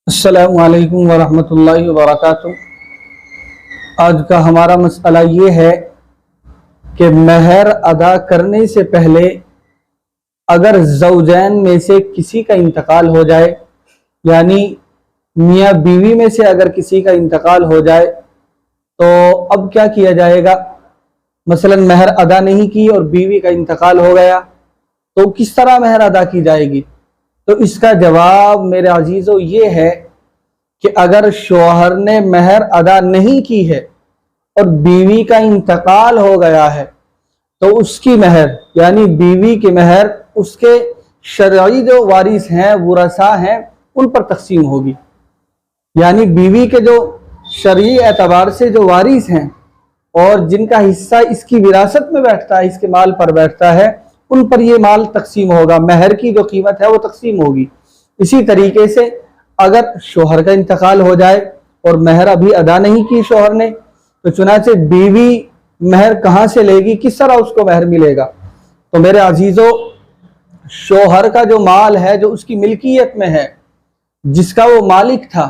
अस्सलामु अलैकुम वरहमतुल्लाहि वबरकातुह। आज का हमारा मसला ये है कि महर अदा करने से पहले अगर ज़ौजैन में से किसी का इंतकाल हो जाए, यानी मियाँ बीवी में से अगर किसी का इंतकाल हो जाए तो अब क्या किया जाएगा। मसलन महर अदा नहीं की और बीवी का इंतकाल हो गया तो किस तरह महर अदा की जाएगी। तो इसका जवाब मेरे अजीज़ों ये है कि अगर शौहर ने महर अदा नहीं की है और बीवी का इंतकाल हो गया है तो उसकी महर यानी बीवी की महर उसके शरई जो वारिस हैं, वुरसा हैं, उन पर तकसीम होगी। यानी बीवी के जो शरई एतबार से जो वारिस हैं और जिनका हिस्सा इसकी विरासत में बैठता है, इसके माल पर बैठता है, उन पर ये माल तकसीम होगा। महर की जो कीमत है वो तकसीम होगी। इसी तरीके से अगर शौहर का इंतकाल हो जाए और महर अभी अदा नहीं की शौहर ने, तो चुनाचे बीवी महर कहाँ से लेगी, किस तरह उसको महर मिलेगा। तो मेरे अजीज़ों, शौहर का जो माल है जो उसकी मिल्कियत में है, जिसका वो मालिक था,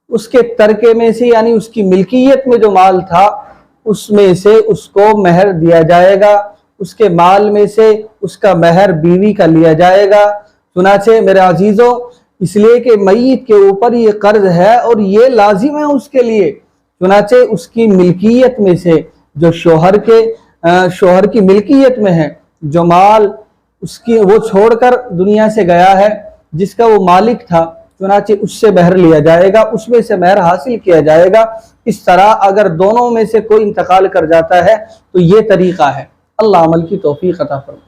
उसके तरके में से यानी उसकी मिल्कियत में जो माल था उसमें से उसको महर दिया जाएगा। उसके माल में से उसका महर बीवी का लिया जाएगा। चुनाचे मेरे अजीज़ों, इसलिए कि मय्यत के ऊपर ये कर्ज है और ये लाजिम है उसके लिए। चुनाचे उसकी मिल्कियत में से जो शौहर की मिल्कियत में है, जो माल उसकी वो छोड़कर दुनिया से गया है, जिसका वो मालिक था, चुनाचे उससे महर लिया जाएगा, उसमें से महर हासिल किया जाएगा। इस तरह अगर दोनों में से कोई इंतकाल कर जाता है तो ये तरीका है। अल्लाह अमल की तौफीक अता फरमाए।